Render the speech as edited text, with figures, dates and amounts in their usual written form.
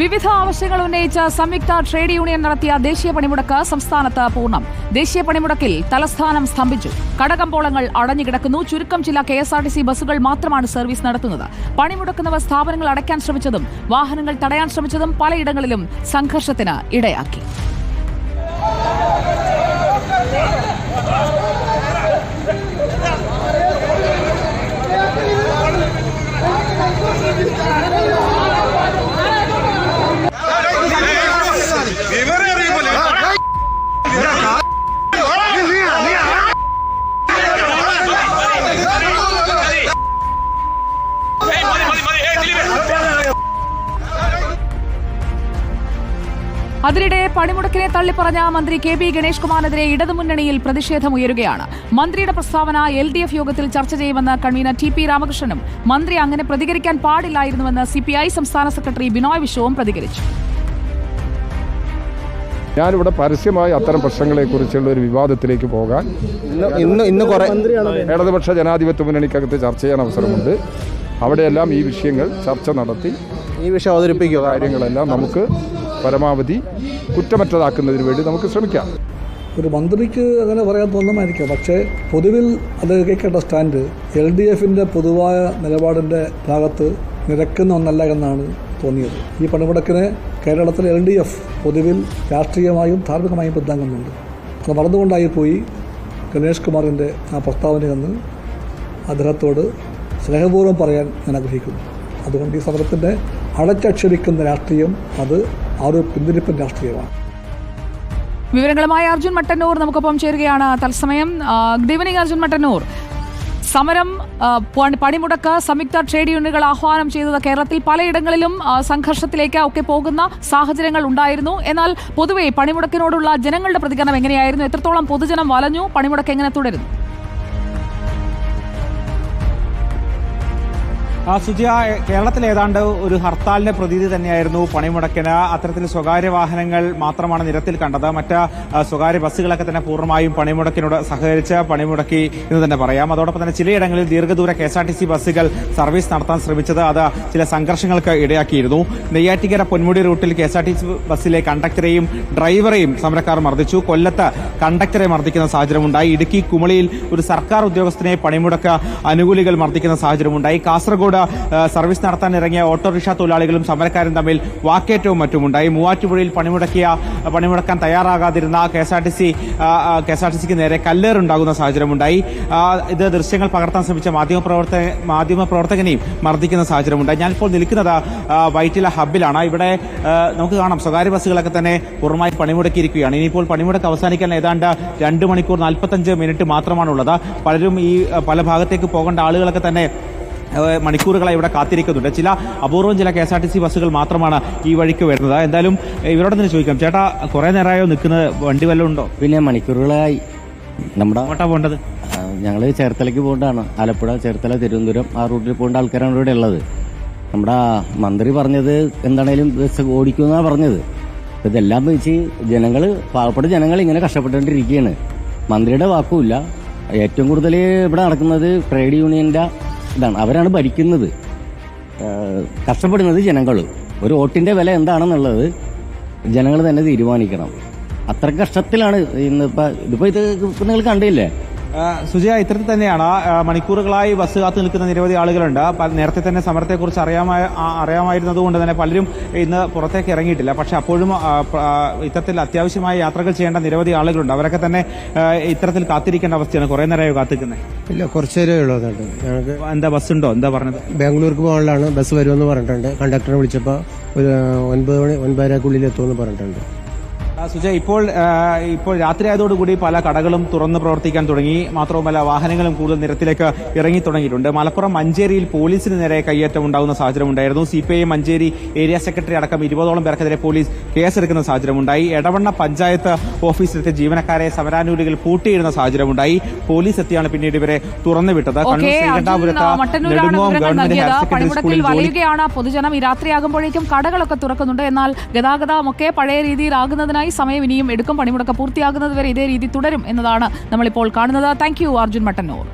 വിവിധ ആവശ്യങ്ങൾ ഉന്നയിച്ച സംയുക്ത ട്രേഡ് യൂണിയൻ നടത്തിയ ദേശീയ പണിമുടക്ക് സംസ്ഥാനത്ത് പൂർണ്ണം. ദേശീയ പണിമുടക്കിൽ തലസ്ഥാനം സ്തംഭിച്ചു. കടകമ്പോളങ്ങൾ അടഞ്ഞുകിടക്കുന്നു. ചുരുക്കം ചില KSRTC ബസ്സുകൾ മാത്രമാണ് സർവീസ് നടത്തുന്നത്. പണിമുടക്കുന്നവർ സ്ഥാപനങ്ങൾ അടയ്ക്കാൻ ശ്രമിച്ചതും വാഹനങ്ങൾ തടയാൻ ശ്രമിച്ചതും പലയിടങ്ങളിലും സംഘർഷത്തിന് ഇടയാക്കി. അതിനിടെ പണിമുടക്കിനെ തള്ളിപ്പറഞ്ഞ മന്ത്രി KB ഗണേഷ് കുമാറിനെതിരെ ഇടതുമുന്നണിയിൽ പ്രതിഷേധമുയരുകയാണ്. മന്ത്രിയുടെ പ്രസ്താവന LDF യോഗത്തിൽ ചർച്ച ചെയ്യുമെന്ന് കൺവീനർ TP രാമകൃഷ്ണനും മന്ത്രി അങ്ങനെ പ്രതികരിക്കാൻ പാടില്ലായിരുന്നുവെന്ന് CPI സംസ്ഥാന സെക്രട്ടറി ബിനോയ് വിശ്വവും പ്രതികരിച്ചു. ഞാനിവിടെ പരസ്യമായി അത്തരം പ്രശ്നങ്ങളെക്കുറിച്ചുള്ള ഒരു വിവാദത്തിലേക്ക് പോകാൻ ഇന്ന് കുറെ ഇടതുപക്ഷ ജനാധിപത്യ മുന്നണിക്കകത്ത് ചർച്ച ചെയ്യാൻ അവസരമുണ്ട്. അവിടെയെല്ലാം ഈ വിഷയങ്ങൾ ചർച്ച നടത്തി ഈ വിഷയം അവതരിപ്പിക്കുക കാര്യങ്ങളെല്ലാം നമുക്ക് പരമാവധി കുറ്റമറ്റതാക്കുന്നതിന് വേണ്ടി നമുക്ക് ശ്രമിക്കാം. ഒരു മന്ത്രിക്ക് അങ്ങനെ പറയാൻ തോന്നുമായിരിക്കാം. പക്ഷേ പൊതുവിൽ അത് കേൾക്കേണ്ട സ്റ്റാൻഡ് LDFിൻ്റെ പൊതുവായ നിലപാടിൻ്റെ ഭാഗത്ത് നിരക്കുന്ന ഒന്നല്ല എന്നാണ് തോന്നിയത്. ഈ പണിമുടക്കിന് കേരളത്തിലെ LDF പൊതുവിൽ രാഷ്ട്രീയമായും ധാർമ്മികമായും പിന്താങ്ങുന്നുണ്ട്. അത് മറന്നുകൊണ്ടായിപ്പോയി ഗണേഷ് കുമാറിൻ്റെ ആ പ്രസ്താവനയെന്ന് അദ്ദേഹത്തോട് സ്നേഹപൂർവ്വം പറയാൻ ഞാൻ ആഗ്രഹിക്കുന്നു. അതുകൊണ്ട് ഈ സമരത്തിൻ്റെ അടച്ചക്ഷരിക്കുന്ന രാഷ്ട്രീയം അത് ആ ഒരു പിന്തിരിപ്പൻ രാഷ്ട്രീയമാണ്. വിവരങ്ങളുമായി അർജുൻ മട്ടന്നൂർ നമുക്കൊപ്പം ചേരുകയാണ് തത്സമയം. Good evening Arjun Mattannur. സമരം പണിമുടക്ക് സംയുക്ത ട്രേഡ് യൂണിയനുകൾ ആഹ്വാനം ചെയ്തത് കേരളത്തിൽ പലയിടങ്ങളിലും സംഘർഷത്തിലേക്ക് ഒക്കെ പോകുന്ന സാഹചര്യങ്ങൾ ഉണ്ടായിരുന്നു. എന്നാൽ പൊതുവെ പണിമുടക്കിനോടുള്ള ജനങ്ങളുടെ പ്രതികരണം എങ്ങനെയായിരുന്നു? എത്രത്തോളം പൊതുജനം വലഞ്ഞു? പണിമുടക്ക് എങ്ങനെ തുടരുന്നു? സുജിയ, കേരളത്തിൽ ഏതാണ്ട് ഒരു ഹർത്താലിന്റെ പ്രതീതി തന്നെയായിരുന്നു പണിമുടക്കിന്. അത്തരത്തിൽ സ്വകാര്യ വാഹനങ്ങൾ മാത്രമാണ് നിരത്തിൽ കണ്ടത്. മറ്റ് സ്വകാര്യ ബസ്സുകളൊക്കെ തന്നെ പൂർണ്ണമായും പണിമുടക്കിനോട് സഹകരിച്ച് പണിമുടക്കി എന്ന് തന്നെ പറയാം. അതോടൊപ്പം തന്നെ ചിലയിടങ്ങളിൽ ദീർഘദൂര KSRTC ബസ്സുകൾ സർവീസ് നടത്താൻ ശ്രമിച്ചത് അത് ചില സംഘർഷങ്ങൾക്ക് ഇടയാക്കിയിരുന്നു. നെയ്യാറ്റിക്കര പൊന്മുടി റൂട്ടിൽ KSRTC ബസ്സിലെ കണ്ടക്ടറെയും ഡ്രൈവറെയും സമരക്കാർ മർദ്ദിച്ചു. കൊല്ലത്ത് കണ്ടക്ടറെ മർദ്ദിക്കുന്ന സാഹചര്യമുണ്ടായി. ഇടുക്കി കുമളിയിൽ ഒരു സർക്കാർ ഉദ്യോഗസ്ഥനെ പണിമുടക്ക് അനുകൂലികൾ മർദ്ദിക്കുന്ന സാഹചര്യമുണ്ടായി. കാസർഗോഡ് സർവീസ് നടത്താൻ ഇറങ്ങിയ ഓട്ടോറിക്ഷ തൊഴിലാളികളും സമരക്കാരും തമ്മിൽ വാക്കേറ്റവും മറ്റുമുണ്ടായി. മൂവാറ്റുപുഴയിൽ പണിമുടക്കാൻ തയ്യാറാകാതിരുന്ന KSRTCക്ക് നേരെ കല്ലേറുണ്ടാകുന്ന സാഹചര്യമുണ്ടായി. ഇത് ദൃശ്യങ്ങൾ പകർത്താൻ ശ്രമിച്ച മാധ്യമപ്രവർത്തകനെയും മർദ്ദിക്കുന്ന സാഹചര്യമുണ്ടായി. ഞാനിപ്പോൾ നിൽക്കുന്നത് വൈറ്റില ഹബ്ബിലാണ്. ഇവിടെ നമുക്ക് കാണാം സ്വകാര്യ ബസ്സുകളൊക്കെ തന്നെ പൂർണ്ണമായി പണിമുടക്കിയിരിക്കുകയാണ്. ഇനിയിപ്പോൾ പണിമുടക്ക് അവസാനിക്കാൻ ഏതാണ്ട് 2 മണിക്കൂർ 45 മിനിറ്റ് മാത്രമാണുള്ളത്. പലരും ഈ പല ഭാഗത്തേക്ക് പോകേണ്ട ആളുകളൊക്കെ തന്നെ മണിക്കൂറുകളായി ഇവിടെ കാത്തിരിക്കുന്നുണ്ട്. ചില അപൂർവം ചില KSRTC ബസ്സുകൾ മാത്രമാണ് ഈ വഴിക്ക് വരുന്നത്. എന്തായാലും ഇവരോട് തന്നെ ചോദിക്കാം, ചേട്ടാ കുറെ നേരമായോ നിൽക്കുന്നത്? വണ്ടി വല്ലതും ഉണ്ടോ? പിന്നെ മണിക്കൂറുകളായി. നമ്മുടെ എങ്ങോട്ടാ പോകേണ്ടത്? ഞങ്ങൾ ചേർത്തലയ്ക്ക് പോകേണ്ടതാണ്. ആലപ്പുഴ, ചേർത്തല, തിരുവനന്തപുരം ആ റൂട്ടിൽ പോകേണ്ട ആൾക്കാരാണ് ഇവിടെ ഉള്ളത്. നമ്മുടെ മന്ത്രി പറഞ്ഞത് എന്താണേലും ബസ് ഓടിക്കുമെന്നാണ് പറഞ്ഞത്. ഇതെല്ലാം വെച്ച് പാവപ്പെട്ട ജനങ്ങൾ ഇങ്ങനെ കഷ്ടപ്പെട്ടുകൊണ്ടിരിക്കുകയാണ്. മന്ത്രിയുടെ വാക്കുമില്ല. ഏറ്റവും കൂടുതൽ ഇവിടെ നടക്കുന്നത് ട്രേഡ് യൂണിയന്റെ ഇതാണ്. അവരാണ് ഭരിക്കുന്നത്. കഷ്ടപ്പെടുന്നത് ജനങ്ങൾ. ഒരു വോട്ടിന്റെ വില എന്താണെന്നുള്ളത് ജനങ്ങൾ തന്നെ തീരുമാനിക്കണം. അത്ര കഷ്ടത്തിലാണ് ഇതിപ്പോ ഇത് നിങ്ങൾ കണ്ടില്ലേ സുജയ? ഇത്തരത്തിൽ തന്നെയാണ് മണിക്കൂറുകളായി ബസ് കാത്തു നിൽക്കുന്ന നിരവധി ആളുകളുണ്ട്. നേരത്തെ തന്നെ സമരത്തെക്കുറിച്ച് അറിയാമായിരുന്നതുകൊണ്ട് തന്നെ പലരും ഇന്ന് പുറത്തേക്ക് ഇറങ്ങിയിട്ടില്ല. പക്ഷെ അപ്പോഴും ഇത്തരത്തിൽ അത്യാവശ്യമായ യാത്രകൾ ചെയ്യേണ്ട നിരവധി ആളുകളുണ്ട്. അവരൊക്കെ തന്നെ ഇത്തരത്തിൽ കാത്തിരിക്കേണ്ട അവസ്ഥയാണ്. കുറെ നേരമായോ കാത്തിരിക്കുന്നത്? ഇല്ല, കുറച്ചു നേരമേ ഉള്ളൂ. ഞങ്ങൾക്ക് എന്താ ബസ് ഉണ്ടോ? എന്താ പറഞ്ഞത്? ബാംഗ്ലൂർക്ക് പോകാനുള്ളതാണ്. ബസ് വരുമെന്ന് പറഞ്ഞിട്ടുണ്ട്. കണ്ടക്ടറെ വിളിച്ചപ്പോൾ ഒരു 9:30 എത്തുമെന്ന് പറഞ്ഞിട്ടുണ്ട്. സുജ, ഇപ്പോൾ രാത്രി ആയതോടുകൂടി പല കടകളും തുറന്ന് പ്രവർത്തിക്കാൻ തുടങ്ങി. മാത്രവുമല്ല വാഹനങ്ങളും കൂടുതൽ നിരത്തിലേക്ക് ഇറങ്ങി തുടങ്ങിയിട്ടുണ്ട്. മലപ്പുറം മഞ്ചേരിയിൽ പോലീസിന് നേരെ കയ്യേറ്റം ഉണ്ടാകുന്ന സാഹചര്യമുണ്ടായിരുന്നു. CPI മഞ്ചേരി ഏരിയ സെക്രട്ടറി അടക്കം 20ഓളം പേർക്കെതിരെ പോലീസ് കേസെടുക്കുന്ന സാഹചര്യമുണ്ടായി. എടവണ്ണ പഞ്ചായത്ത് ഓഫീസിലെത്തിയ ജീവനക്കാരെ സമരാനുകൂലികൾ പൂട്ടിയിടുന്ന സാഹചര്യമുണ്ടായി. പോലീസ് എത്തിയാണ് പിന്നീട് ഇവരെ തുറന്നുവിട്ടത്. വലയുകയാണ് പൊതുജനം. ഈ രാത്രിയാകുമ്പോഴേക്കും കടകളൊക്കെ തുറക്കുന്നുണ്ട്. എന്നാൽ ഗതാഗതമൊക്കെ പഴയ രീതിയിലാകുന്നതിനായി സമയം ഇനിയും എടുക്കും. പണിമുടക്ക് പൂർത്തിയാകുന്നതുവരെ ഇതേ രീതി തുടരും എന്നതാണ് നമ്മളിപ്പോൾ കാണുന്നത്. Thank you Arjun Mattannur.